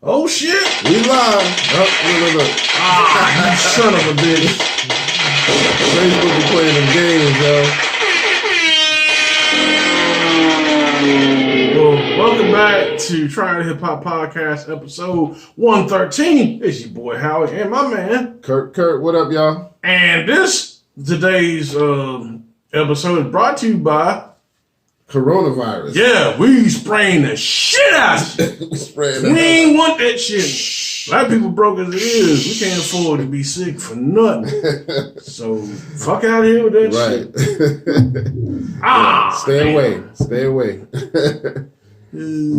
Oh shit! We live. Oh, look. Ah, you son of a bitch. Facebook be playing them games, yo. Well, welcome back to Try the Hip Hop Podcast, episode 113. It's your boy Howie and my man Kurt, what up, y'all? And today's episode is brought to you by Coronavirus. Yeah, we spraying the shit out of it. We ain't want that shit. A lot of people broke as it is. We can't afford to be sick for nothing. So fuck out of here with that shit. Stay away.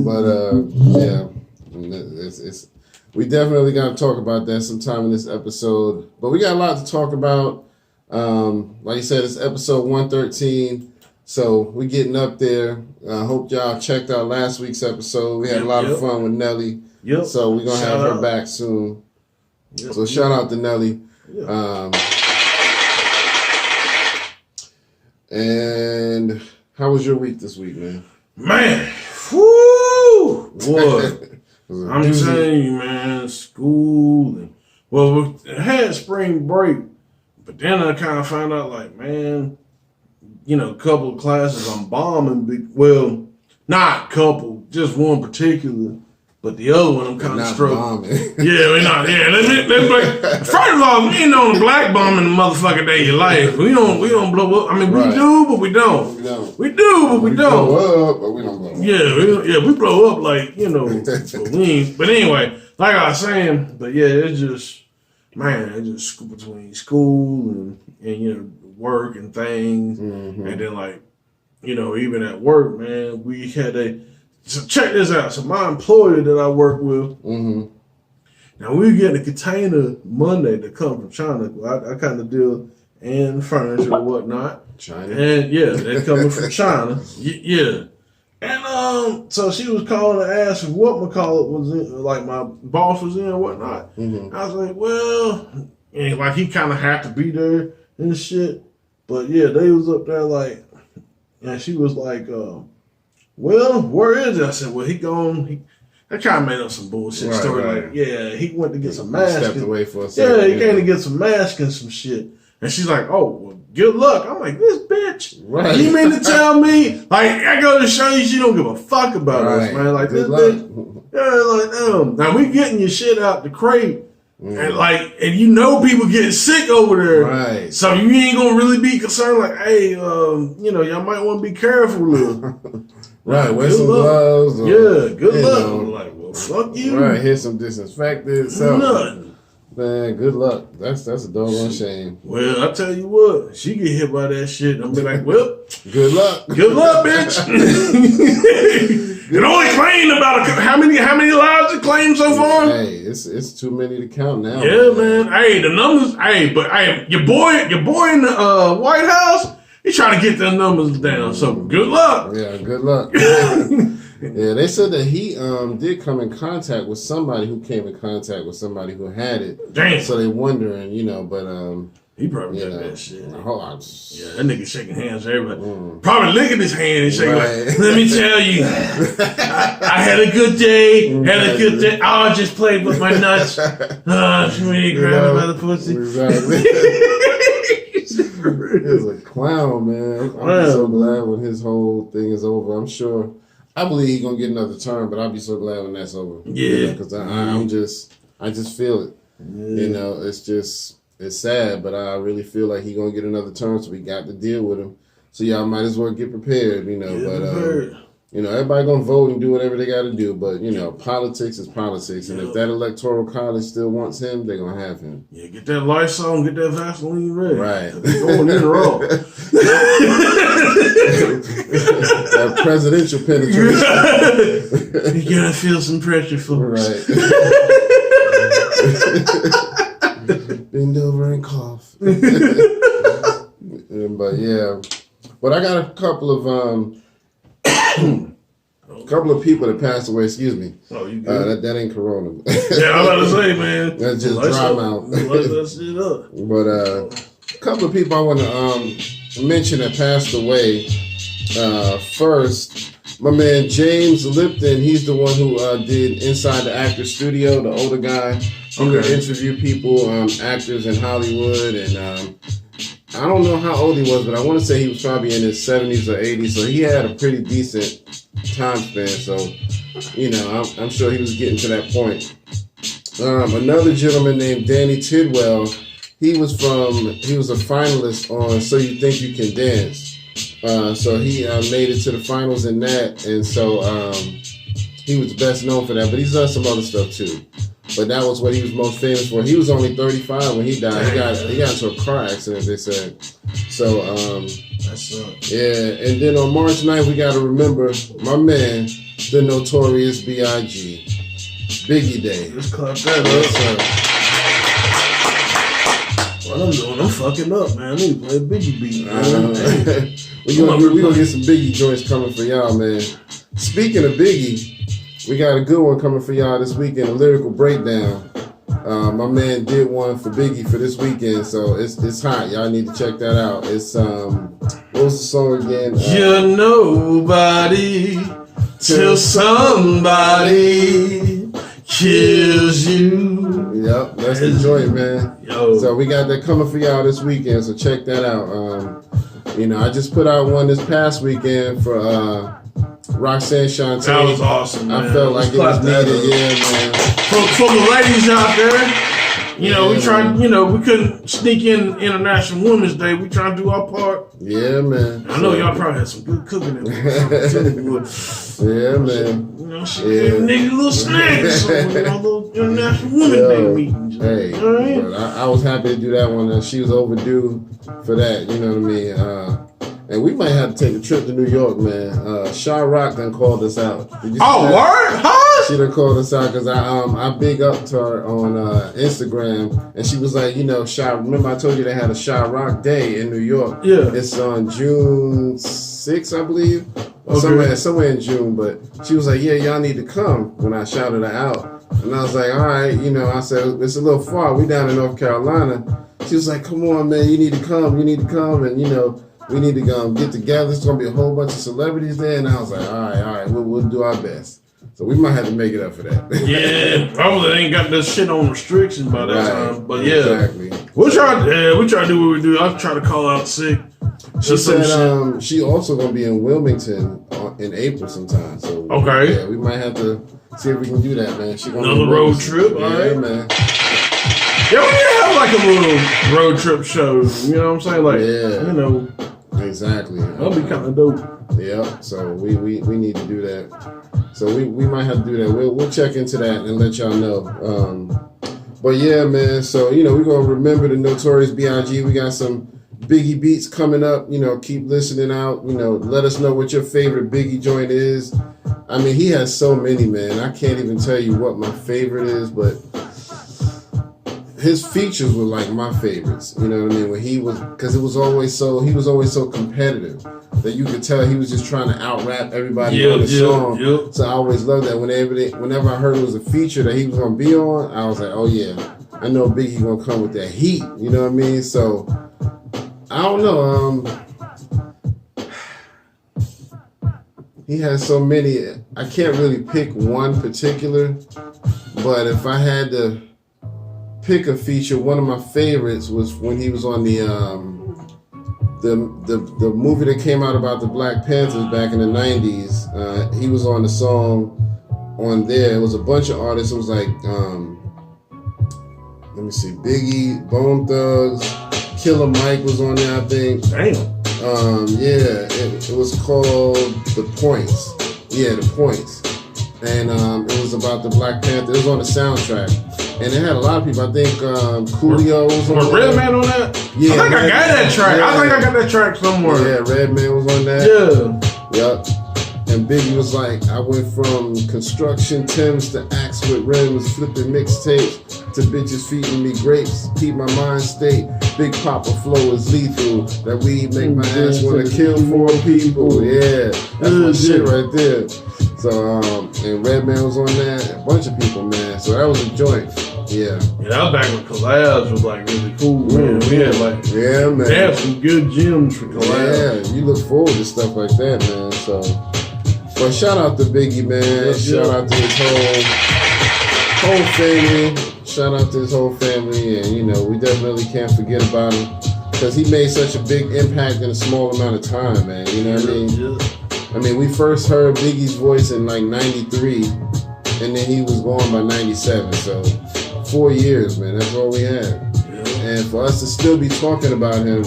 But yeah, it's we definitely gotta talk about that sometime in this episode. But we got a lot to talk about. Like you said, it's episode 113. So we're getting up there. I hope y'all checked out last week's episode. We had a lot of fun with Nelly. Yep. So we're going to have her back soon. Yep. So shout out to Nelly. Yep. And how was your week this week, man? Man, whoo! What? I'm telling you, man, school. And, well, we had spring break, but then I kind of found out, like, man, you know, a couple of classes I'm bombing. Well, not couple, just one particular. But the other one I'm kind of struggling. Yeah, we're not. Yeah, first of all, we ain't on the black bomb in the motherfucking day of your life. We don't blow up. I mean, we do, but we don't. We do, but we don't. Blow up, but we don't blow up. Yeah, we blow up like, you know, but we ain't. But anyway, like I was saying, but yeah, it's just between school and you know, work and things, and then like, you know, even at work, man, we had so check this out. So my employer that I work with, now we were getting a container Monday to come from China. I kind of deal in furniture and whatnot. China. And yeah, they're coming from China. Yeah. And so she was calling to ask if whatchamacallit was in, like my boss was in and whatnot. I was like, well, and like he kind of had to be there and shit. But yeah, they was up there like, and she was like, well, where is it? I said, well, I kind of made up some bullshit story. Right. Like, yeah, he went to get some masks. Stepped away for a second. Yeah, he came to get some masks and some shit. And she's like, oh, well, good luck. I'm like, this bitch. Right. You mean to tell me? Like, I go to show you she don't give a fuck about us, man. Like, good this luck. bitch. Yeah, like, damn. Now, we getting your shit out the crate. And you know people getting sick over there. Right. So you ain't gonna really be concerned, like, hey, you know, y'all might want to be careful. Right, wear some gloves. Yeah, good luck. I'm like, well, fuck you. Right, here's some disinfectant. Nothing. Man, good luck. That's a doggone shame. Well, I tell you what, she get hit by that shit, I'm be like, well, good luck. Good luck, bitch. It only claimed about how many lives it claimed so far? Hey, it's too many to count now. Yeah, man. Hey, the numbers. Hey, but hey, your boy in the White House, he's trying to get the numbers down. So good luck. Yeah, good luck. Yeah, they said that he did come in contact with somebody who came in contact with somebody who had it. Damn. So they wondering, you know, but he probably got that shit. Yeah, that nigga shaking hands with everybody. Probably licking his hand and shaking like, let me tell you, I had a good day. I just played with my nuts. She grabbed me by the pussy. Exactly. He's a clown, man. I'm so glad when his whole thing is over. I'm sure. I believe he's gonna get another term, but I'll be so glad when that's over. Yeah, because I just feel it. Yeah. You know, it's sad, but I really feel like he's gonna get another term, so we got to deal with him. So y'all might as well get prepared, you know. You know, everybody gonna vote and do whatever they got to do, but you know, politics is politics, and if that electoral college still wants him, they're gonna have him. Yeah, get that Lysol, get that Vaseline ready. Right, going in raw. That presidential penetration. You gotta feel some pressure, folks. Right. Bend over and cough. But yeah, but I got a couple of people that passed away. Excuse me. Oh, you good? That ain't corona. Yeah, I'm about to say, man. That's just dry mouth. Light that shit up. But a couple of people I want to mention that passed away. First, my man James Lipton, he's the one who did Inside the Actor Studio, the older guy. He would interview people, actors in Hollywood, and I don't know how old he was, but I want to say he was probably in his 70s or 80s, so he had a pretty decent time span, so, you know, I'm sure he was getting to that point. Another gentleman named Danny Tidwell, he was a finalist on So You Think You Can Dance. So he made it to the finals in that, and so he was best known for that, but he's done some other stuff too. But that was what he was most famous for. He was only 35 when he died. He got into a car accident, they said. So, that sucks. Yeah, and then on March 9th, we got to remember my man, the Notorious B.I.G. Biggie Day. Let's clap that up. What I'm doing, I'm fucking up, man. I need to play a Biggie beat, man. We gonna get some Biggie joints coming for y'all, man. Speaking of Biggie, we got a good one coming for y'all this weekend, a lyrical breakdown. My man did one for Biggie for this weekend, so it's hot. Y'all need to check that out. It's what was the song again? You're nobody till somebody kills you. Yep, that's the joint, man. Yo. So we got that coming for y'all this weekend, so check that out. You know, I just put out one this past weekend for Roxanne Shante. That was awesome, man. I felt like it was needed, yeah, man. For the ladies out there, you know, we tried, you know, we couldn't sneak in International Women's Day. We tried to do our part. Yeah, man. I know y'all probably had some good cooking in there. Yeah, man. You know, she gave niggas little snacks on little International Women's Day meetings. Hey, right? But I was happy to do that one. She was overdue for that, you know what I mean? And we might have to take a trip to New York, man. Sha Rock done called us out. Oh, word? Huh? She done called us out because I big up to her on Instagram, and she was like, you know, remember I told you they had a Sha Rock Day in New York? Yeah. It's on June 6th, I believe. Or somewhere in June, but she was like, yeah, y'all need to come when I shouted her out. And I was like, all right, you know, I said, it's a little far. We down in North Carolina. She was like, come on, man, you need to come. And, you know, we need to get together. There's going to be a whole bunch of celebrities there. And I was like, all right, we'll do our best. So we might have to make it up for that. Yeah, probably ain't got this shit on restrictions by that time. But yeah, exactly. We try to do what we do. I'll try to call out sick. She said she also going to be in Wilmington in April sometime. So yeah, we might have to see if we can do that, man. She gonna another road trip, all right, man. Yeah, we need to have like a little road trip show. You know what I'm saying? Like, you know, exactly. That'll be kind of dope. Yeah. So we need to do that. So we might have to do that. We'll check into that and let y'all know. But yeah, man. So you know we're gonna remember the Notorious B.I.G. We got some Biggie beats coming up. You know, keep listening out. You know, let us know what your favorite Biggie joint is. I mean, he has so many, man. I can't even tell you what my favorite is, but his features were like my favorites. You know what I mean? When because he was always so competitive that you could tell he was just trying to out-rap everybody on the song. So I always loved that. Whenever I heard it was a feature that he was gonna be on, I was like, oh yeah, I know Biggie gonna come with that heat. You know what I mean? So I don't know. He has so many. I can't really pick one particular, but if I had to pick a feature, one of my favorites was when he was on the movie that came out about the Black Panthers back in the 90s. He was on the song on there. It was a bunch of artists. It was like, let me see, Biggie, Bone Thugs, Killer Mike was on there, I think. Damn. It was called The Points. Yeah, The Points. And it was about the Black Panther. It was on the soundtrack. And it had a lot of people. I think Coolio was on there. Redman on that? Yeah. I think I got that track. Yeah. I think I got that track somewhere. Yeah, Redman was on that. Yeah. Yep. And Biggie was like, I went from construction Timbs to axe with rims, flipping mixtapes, to bitches feeding me grapes, keep my mind state. Big Papa flow is lethal. That weed make my ass wanna kill 4 people. Yeah, that's my shit right there. So, and Redman was on that, a bunch of people, man. So that was a joint. Yeah. Yeah, that back when collabs was like really cool, man. We had like, man. They had some good gems for collabs. Yeah, you look forward to stuff like that, man. So, But shout out to Biggie, man. Shout out to his whole family. Shout out to his whole family, and we definitely can't forget about him because he made such a big impact in a small amount of time, man. You know what I mean? Yeah. I mean, we first heard Biggie's voice in like '93, and then he was gone by '97. So 4 years, man. That's all we had. Yeah. And for us to still be talking about him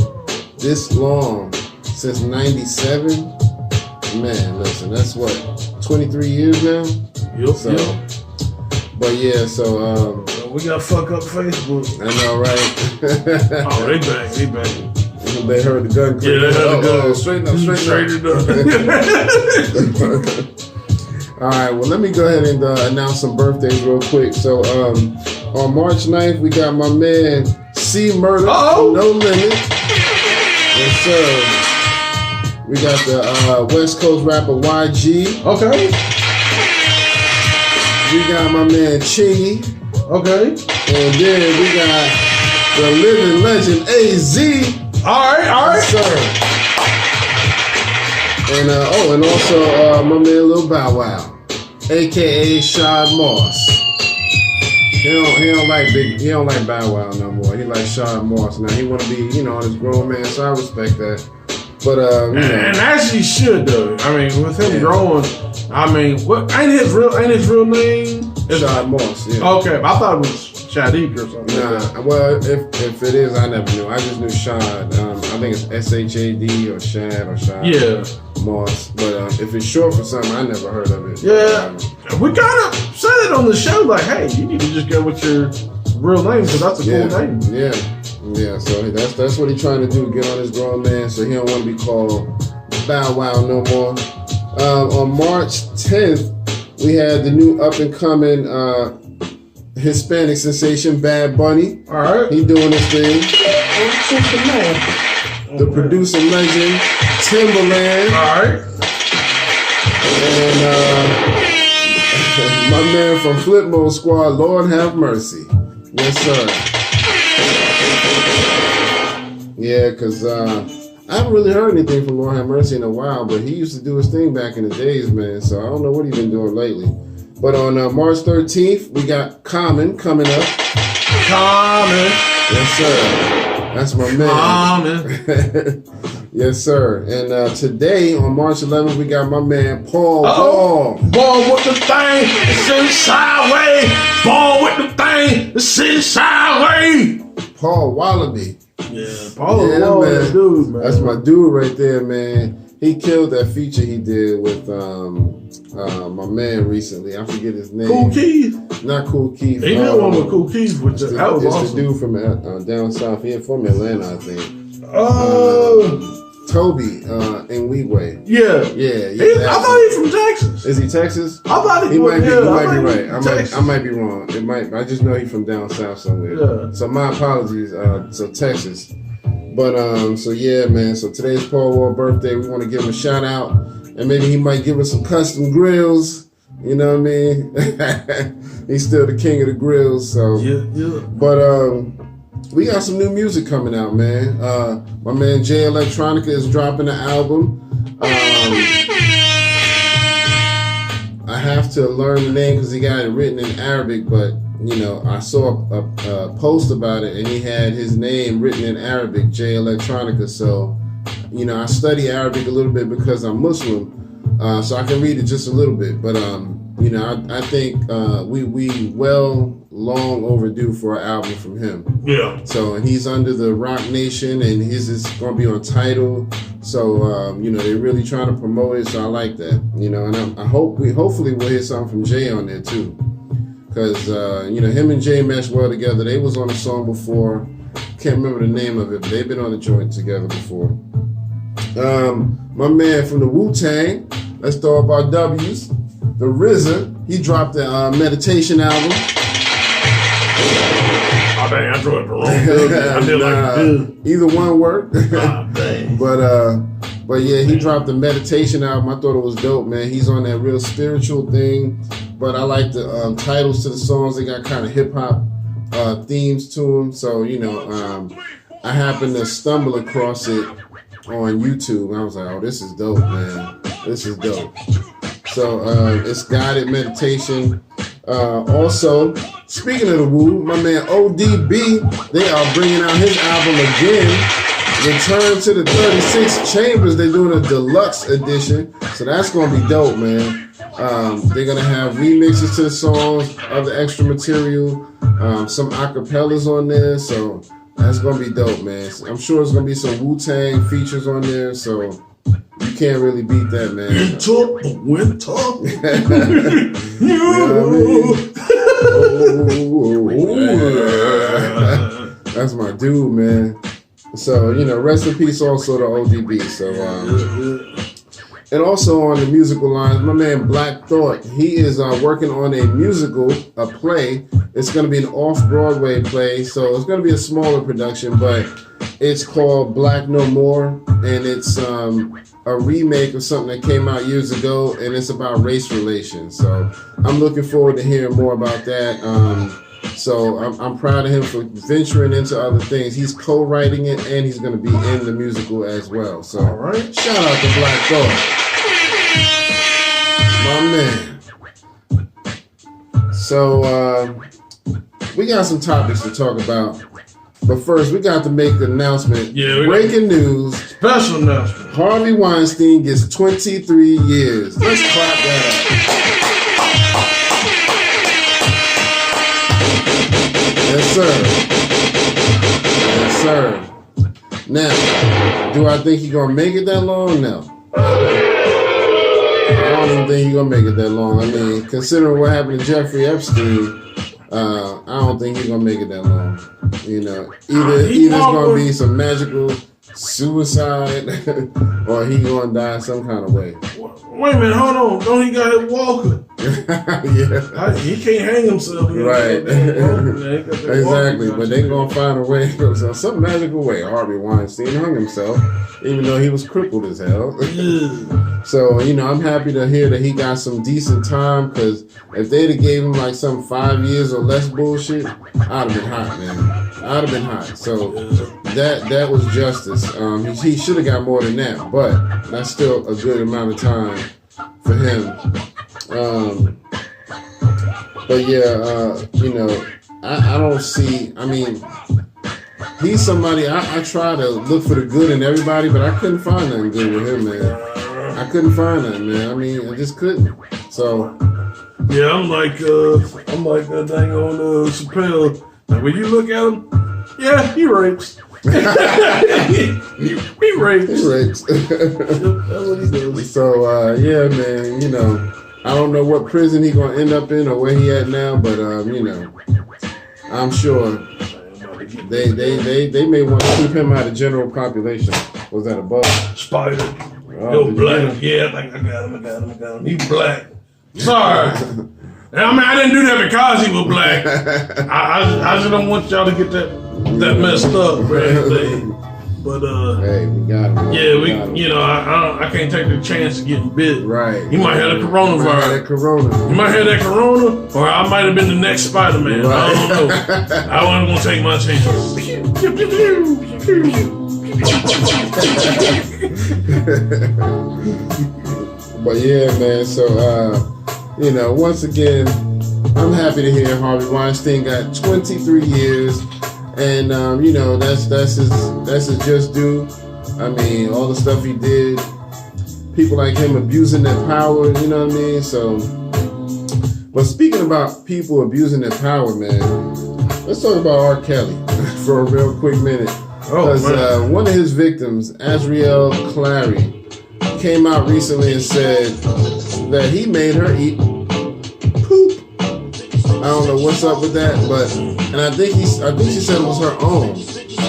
this long, since '97, man, listen, that's what, 23 years now? Yep. So, but yeah, so we got fuck up Facebook. I know, right? Oh, they back. They heard the gun. Yeah, they heard the gun. Straighten up. All right, well, let me go ahead and announce some birthdays real quick. So, on March 9th, we got my man C Murder, No Limit. Yes, sir. We got the West Coast rapper YG. Okay. We got my man Chingy. Okay. And then we got the living legend AZ. All right. Sir. And and also my man Lil Bow Wow, aka Shad Moss. He don't like Bow Wow no more. He like Shad Moss now. He want to be on his grown man, so I respect that. But and as he should though. I mean, with him growing, I mean, what ain't his real name? Shad Moss. Yeah. Okay, I thought it was Shadiq or something. Nah, well, if it is, I never knew. I just knew Shad. I think it's SHAD or Shad or Shad. Yeah. Moss. But if it's short for something, I never heard of it. Yeah. We kind of said it on the show, like, hey, you need to just go with your real name because that's a cool name. Yeah. So that's what he's trying to do, get on his grown man, so he don't want to be called Bow Wow no more. On March 10th, we had the new up and coming Hispanic sensation Bad Bunny. All right. He doing his thing. The producer legend Timberland. All right. And my man from Flip Mode Squad, Lord Have Mercy. Yes, sir. Yeah, because I haven't really heard anything from Lord Have Mercy in a while, but he used to do his thing back in the days, man. So I don't know what he's been doing lately. But on March 13th, we got Common coming up. Common. Yes, sir. That's my man. Common. Yes, sir. And today, on March 11th, we got my man Paul Wall. Ball with the thing, the city sideways. Ball with the thing, the city sideways. Paul Wallaby. Yeah, Paul Wall, that dude, man. That's my dude right there, man. He killed that feature he did with my man recently. I forget his name. Cool Keith. Not Cool Keith. He did one with Cool Keith, which that was awesome. It's the dude from down south. He from Atlanta, I think. Toby in Weedway. Yeah. I thought he was from Texas. Is he Texas? I thought he might be. He might be right. I might be wrong. It might. I just know he's from down south somewhere. Yeah. So my apologies. So Texas. But so yeah, man. So today's Paul Wall birthday. We want to give him a shout out, and maybe he might give us some custom grills. You know what I mean? He's still the king of the grills. So yeah. But we got some new music coming out, man. My man Jay Electronica is dropping an album. I have to learn the name because he got it written in Arabic, but I saw a post about it and he had his name written in Arabic, Jay Electronica. So, I study Arabic a little bit because I'm Muslim, so I can read it just a little bit. But I think we long overdue for an album from him. Yeah. So, and he's under the Rock Nation, and his is going to be on Tidal. So, they're really trying to promote it. So I like that. And I hopefully we'll hear something from Jay on there too, because him and Jay mesh well together. They was on a song before. Can't remember the name of it, but they've been on a joint together before. My man from the Wu-Tang. Let's throw up our W's. The RZA. He dropped a meditation album. Oh, dang, I drew it the wrong way. I did either one worked. Dang. But yeah, he dropped the meditation album. I thought it was dope, man. He's on that real spiritual thing. But I like the titles to the songs. They got kind of hip hop themes to them. So, I happened to stumble across it on YouTube. I was like, oh, this is dope, man. This is dope. So it's guided meditation. Also, speaking of the woo, my man ODB, they are bringing out his album again. Return to the 36 Chambers. They're doing a deluxe edition. So that's going to be dope, man. They're going to have remixes to the songs, other extra material, some acapellas on there. So that's going to be dope, man. I'm sure it's going to be some Wu-Tang features on there. So you can't really beat that, man. Winter. That's my dude, man. So, rest in peace also to ODB. So, and also on the musical lines, my man Black Thought, he is working on a musical, a play. It's going to be an off-Broadway play, so it's going to be a smaller production, but it's called Black No More, and it's a remake of something that came out years ago, and it's about race relations. So I'm looking forward to hearing more about that. So I'm proud of him for venturing into other things. He's co-writing it, and he's going to be in the musical as well. So, all right, shout out to Black Thought, my man. So we got some topics to talk about, but first we got to make the announcement. Yeah, breaking news. Special announcement. Harvey Weinstein gets 23 years. Let's clap that up. Yes, sir. Yes, sir. Now, do I think he's gonna make it that long? No. I don't even think he's gonna make it that long. I mean, considering what happened to Jeffrey Epstein, I don't think he's gonna make it that long. Either it's gonna be some magical suicide, or he gonna die some kind of way. Wait a minute, hold on. Don't he got his walker? Yeah. He can't hang himself. Right. Exactly. But they gonna find a way, some magical way. Harvey Weinstein hung himself, even though he was crippled as hell. So, I'm happy to hear that he got some decent time, because if they'd have gave him like some 5 years or less bullshit, I'd have been hot, man. I'd have been hot. So that was justice. He should have got more than that, but that's still a good amount of time for him. But yeah, I don't see, he's somebody, I try to look for the good in everybody, but I couldn't find nothing good with him, man. I couldn't find nothing, man. I just couldn't. So. Yeah, I'm like that dang on Chappelle. Like, when you look at him, yeah, he rapes. he rapes. He rapes. That's what he does. So, yeah, man, I don't know what prison he gonna end up in or where he at now, but I'm sure they may want to keep him out of general population. Was that a bug? Spider. Yo, black. Yeah, I got him. He black. Sorry. I didn't do that because he was black. I just don't want y'all to get that messed up or anything. But hey, we got him. Yeah, I can't take the chance of getting bit. Right. He might have the coronavirus. You might have that corona, or I might have been the next Spider-Man. Right. I don't know. I wasn't gonna take my chances. But yeah, man. So once again, I'm happy to hear Harvey Weinstein got 23 years. And that's his just due. All the stuff he did, people like him abusing their power, you know what I mean? So, but speaking about people abusing their power, man, let's talk about R. Kelly for a real quick minute. Because one of his victims, Azriel Clary, came out recently and said that he made her eat poop. I don't know what's up with that, and I think she said it was her own,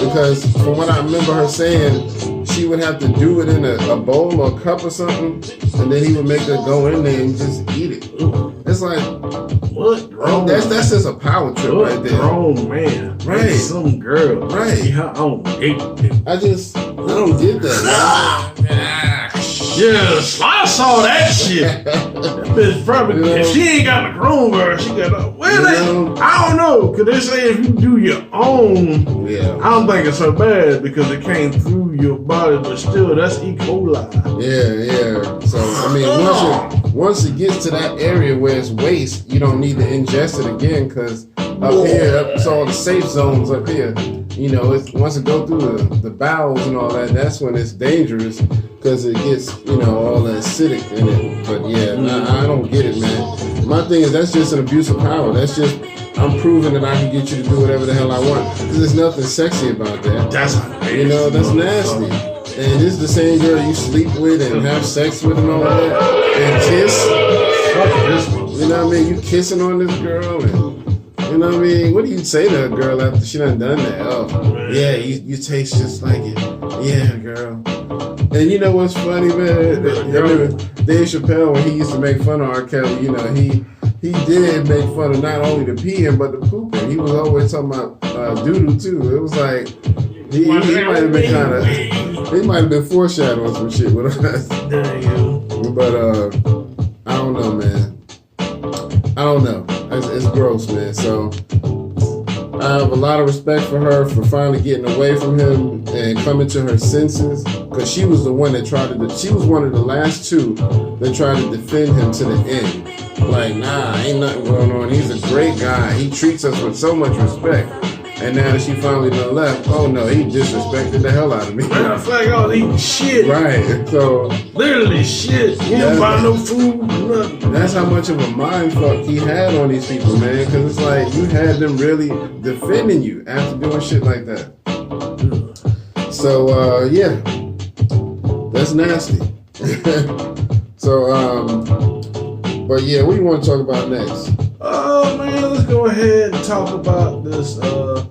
because from what I remember her saying, she would have to do it in a bowl or a cup or something, and then he would make her go in there and just eat it. It's like, what? That's just a power trip right there. Grown man, right? Some girl, right? Her own date. I don't get that. Yes, I saw that shit. That bitch probably, if she ain't got the coronavirus, she got a, I don't know, because they say if you do your own, I don't think it's so bad because it came through your body, but still, that's E. coli. Yeah. So, once it gets to that area where it's waste, you don't need to ingest it again because up here, it's all the safe zones up here. You know, once it go through the bowels and all that, that's when it's dangerous because it gets, you know, all the acidic in it. But yeah, I don't get it, man. My thing is that's just an abuse of power. That's just, I'm proving that I can get you to do whatever the hell I want. Because there's nothing sexy about that. That's you know, that's nasty. And this is the same girl you sleep with and have sex with and all that. And kiss. You know what I mean? You kissing on this girl and, you know what I mean? What do you say to a girl after she done that? Oh, yeah, you taste just like it. Yeah, girl. And you know what's funny, man? Dave Chappelle, when he used to make fun of R. Kelly, you know, he did make fun of not only the peeing, but the pooping. He was always talking about doo-doo, too. It was like, he might have been he might have been foreshadowing some shit with us. But, I don't know, man. I don't know. It's gross, man. So I have a lot of respect for her for finally getting away from him and coming to her senses. Because she was the one that she was one of the last two that tried to defend him to the end. Like, nah, ain't nothing going on. He's a great guy. He treats us with so much respect. And now that she finally done left, oh no, he disrespected the hell out of me. Man, I feel like I was eating shit. Right, so. Literally shit. You don't buy no food, nothing. That's how much of a mind fuck he had on these people, man. Because it's like, you had them really defending you after doing shit like that. So, yeah. That's nasty. So, but yeah, what do you want to talk about next? Oh man, let's go ahead and talk about this the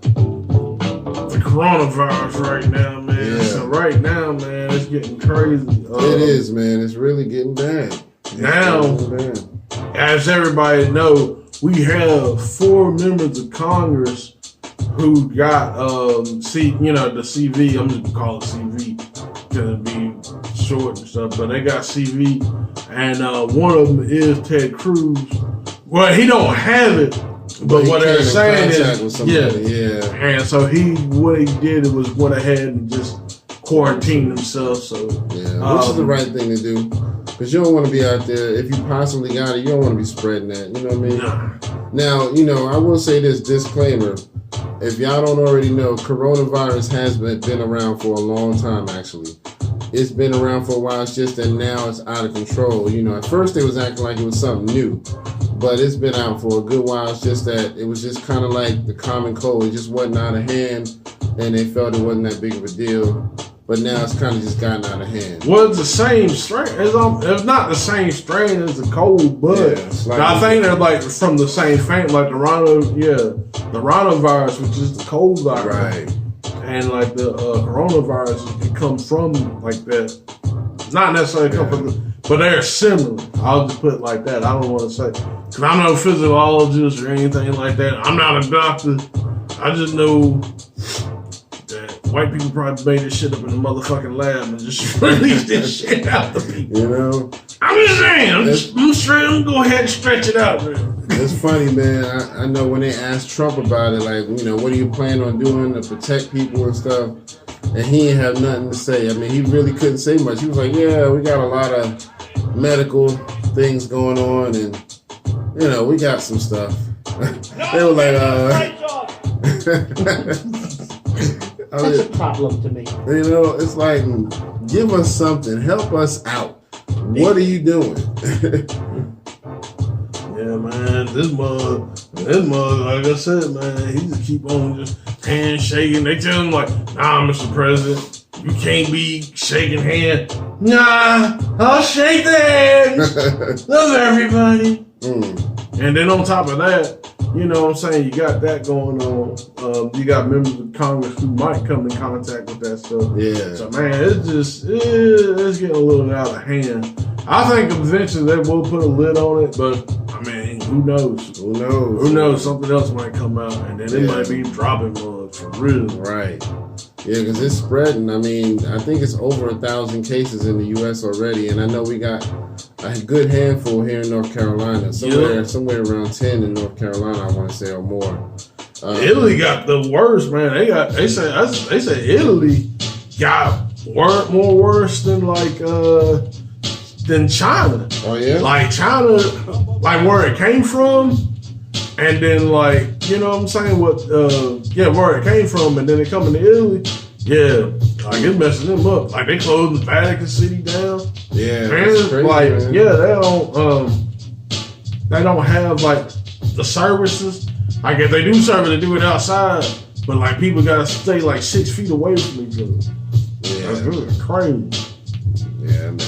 coronavirus right now, man. Yeah. So right now, man, it's getting crazy. It is, man. It's really getting bad. As everybody know, we have 4 members of Congress who got the CV. I'm just gonna call it CV because it'd be short and stuff. But they got CV, and one of them is Ted Cruz. Well, he don't have it, but what they're saying is, yeah. And so what he did was went ahead and just quarantined himself. So yeah, which is the right thing to do, because you don't want to be out there. If you possibly got it, you don't want to be spreading that. You know what I mean? Nah. Now, you know, I will say this disclaimer. If y'all don't already know, coronavirus has been around for a long time, actually. It's been around for a while, it's just that now it's out of control. You know, at first they was acting like it was something new, but it's been out for a good while. It's just that it was just kind of like the common cold. It just wasn't out of hand, and they felt it wasn't that big of a deal. But now it's kind of just gotten out of hand. Well, it's the same strain. It's not the same strain as the cold, but I think they're like from the same family, like the rhinovirus, which is the cold virus. Right. And like the coronavirus, it comes from like that. Not necessarily come from, but they're similar. I'll just put it like that. I don't want to say, because I'm no physiologist or anything like that. I'm not a doctor. I just know that white people probably made this shit up in the motherfucking lab and just released this shit out to people. You know? I'm just saying. I'm straight. I'm gonna go ahead and stretch it out, man. It's funny, man. I know when they asked Trump about it, like, you know, what are you planning on doing to protect people and stuff? And he didn't have nothing to say. I mean, he really couldn't say much. He was like, yeah, we got a lot of medical things going on, and, you know, we got some stuff. They were like, that's a problem to me. You know, it's like, give us something. Help us out. What are you doing? Yeah, man, this mug, like I said, man, he just keep on just handshaking. They tell him like, nah, Mr. President, you can't be shaking hands. Nah, I'll shake the hands of everybody. And then on top of that, you know what I'm saying, you got that going on. You got members of Congress who might come in contact with that stuff. Yeah. So, man, it's getting a little out of hand. I think eventually they will put a lid on it, but, I mean, who knows? Who knows? Who knows? Something else might come out, and then it might be dropping mugs for real. Right. Yeah, because it's spreading. I mean, I think it's over 1,000 cases in the U.S. already, and I know we got a good handful here in North Carolina. Somewhere around 10 in North Carolina, I want to say, or more. Italy got the worst, man. They say Italy got more worse than than China. Oh yeah. Like China, like where it came from, and then like you know what I'm saying, where it came from, and then they come into Italy. Yeah, like it's messing them up. Like they closed the Vatican City down. Yeah, and crazy, like man. yeah, they don't have like the services. Like if they do service, they do it outside. But like people gotta stay like 6 feet away from each other. Yeah, that's really crazy. Yeah, man.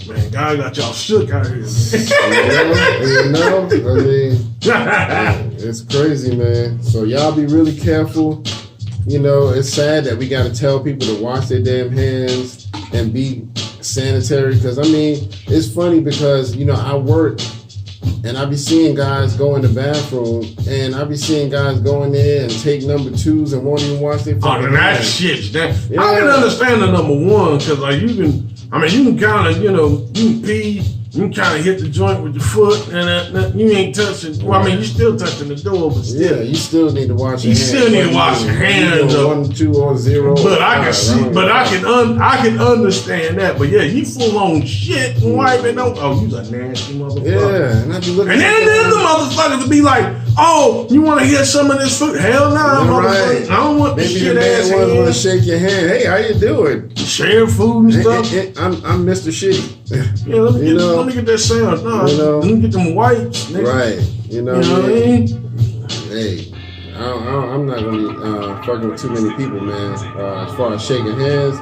Man, God got y'all shook out here. You know, I mean, it's crazy, man. So y'all be really careful. You know, it's sad that we got to tell people to wash their damn hands and be sanitary. Because, I mean, it's funny because, you know, I work and I be seeing guys go in the bathroom and I be seing guys go in there and take number 2s and won't even wash their fucking hands. That shit. I can understand the number 1 because, like, you can kind of, you know, you can pee. You can kind of hit the joint with your foot, and you ain't touching. Well, I mean, you still touching the door, but still. Yeah, you still need to wash your hands. You still need to wash your hands. 1, 2, or 0. But I can see. But I can understand that. But yeah, you full on shit and wiping. Oh, you's a nasty motherfucker. Yeah, and I be looking. And then the motherfuckers would be like, "Oh, you want to get some of this food? Hell no, motherfucker. I don't want this shit ass hands. Maybe the man want to shake your hand. Hey, how you doing? Share food and stuff. I'm Mr. Shitty. Yeah, let me get that sound. No, you know, let me get them wipes. Nigga. Right. You know what I mean? Hey, I'm not gonna be fucking with too many people, man. As far as shaking hands,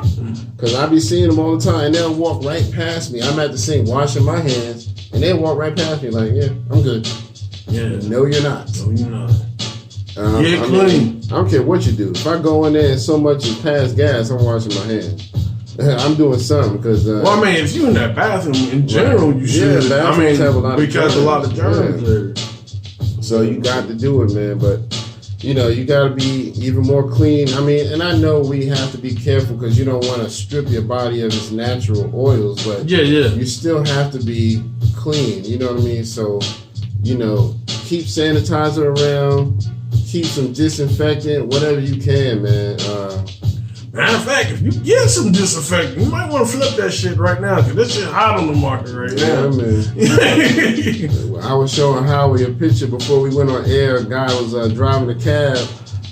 because I be seeing them all the time, and they'll walk right past me. I'm at the sink washing my hands, and they'll walk right past me like, "Yeah, I'm good." Yeah. No, you're not. No, you're not. Get clean. I don't care what you do. If I go in there and so much is past gas, I'm washing my hands. I'm doing something because. Well, I mean, if you in that bathroom in general, you should. Yeah, I mean, have a lot because of a lot of germs there. So you got to do it, man. But you know, you got to be even more clean. I mean, and I know we have to be careful because you don't want to strip your body of its natural oils, but you still have to be clean. You know what I mean? So, you know, keep sanitizer around, keep some disinfectant, whatever you can, man. Matter of fact, if you get some disinfectant, you might want to flip that shit right now because this shit hot on the market right now. Yeah, man. I was showing Howie a picture before we went on air. A guy was driving a cab.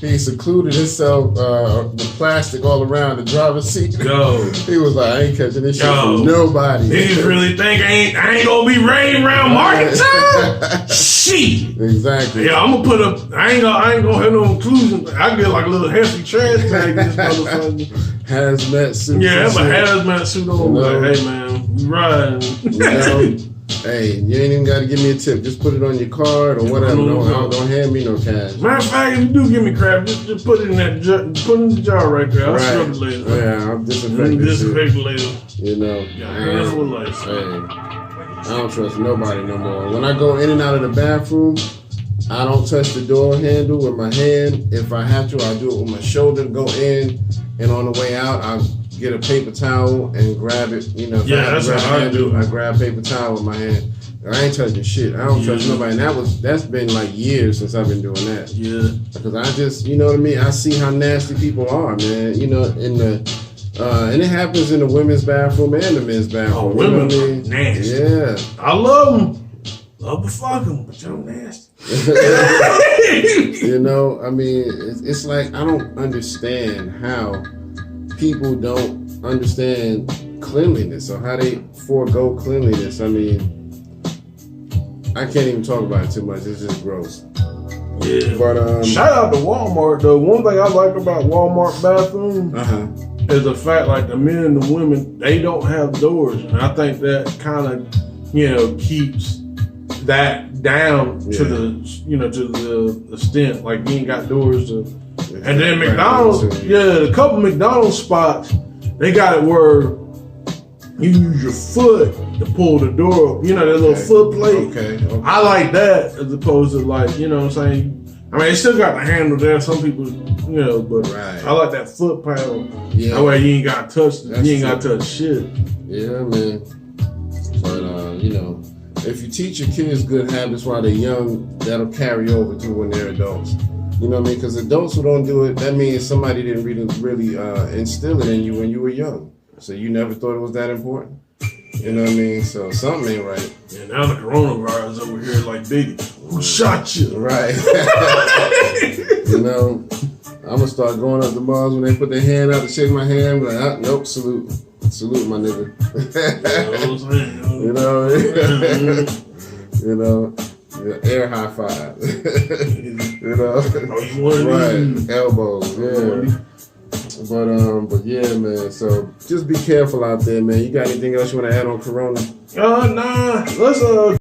He secluded himself with plastic all around the driver's seat. Yo. He was like, I ain't catching this shit from nobody. He just really think I ain't gonna be rain around market time? Shit. Exactly. Yeah, I'm gonna put up, I ain't gonna have no inclusion. I get like a little hefty trash bag in this motherfucker. Hazmat suit. Yeah, have a hazmat suit on. Like, hey man, we riding. Hey, you ain't even got to give me a tip. Just put it on your card or whatever. Don't hand me no cash. Matter of fact, if you do give me crap, just put it in that put it in the jar right there. I'll scrub it later. Yeah, I'm disinfecting later. You know. Got a handful of lights. Hey, I don't trust nobody no more. When I go in and out of the bathroom, I don't touch the door handle with my hand. If I have to, I'll do it with my shoulder, go in, and on the way out, I'll get a paper towel and grab it. You know, that's what I do. I grab paper towel with my hand. I ain't touching shit. I don't trust nobody. And that's been like years since I've been doing that. Yeah. Because I just, you know what I mean? I see how nasty people are, man. You know, and it happens in the women's bathroom and the men's bathroom. Oh, women you know what I mean? Nasty. Yeah. I love them. Love to fuck them, but you're nasty. You know, I mean, it's like I don't understand how people don't understand cleanliness or how they forego cleanliness. I mean, I can't even talk about it too much. It's just gross. Yeah. But shout out to Walmart though. One thing I like about Walmart bathroom is the fact like the men and the women, they don't have doors, and I think that kind of, you know, keeps that down to the, you know, to the extent like you ain't got doors to. And then McDonald's, a couple McDonald's spots, they got it where you use your foot to pull the door up. You know, that little foot plate. Okay. I like that as opposed to like, you know what I'm saying? I mean, it still got the handle there. Some people, you know, but I like that foot panel. Yeah. That way you ain't got to touch, got to touch shit. Yeah, man. But, you know, if you teach your kids good habits while they're young, that'll carry over to when they're adults. You know what I mean? Because adults who don't do it, that means somebody didn't really instill it in you when you were young. So you never thought it was that important? You know what I mean? So something ain't right. And now the coronavirus over here like Biggie. Who shot you? Right. You know, I'm gonna start going up the bars when they put their hand out to shake my hand. Like, nope, salute, my nigga. You know what I'm saying? You know, air high five. You know, right? Elbows, yeah. But yeah, man. So just be careful out there, man. You got anything else you want to add on Corona? Nah. Let's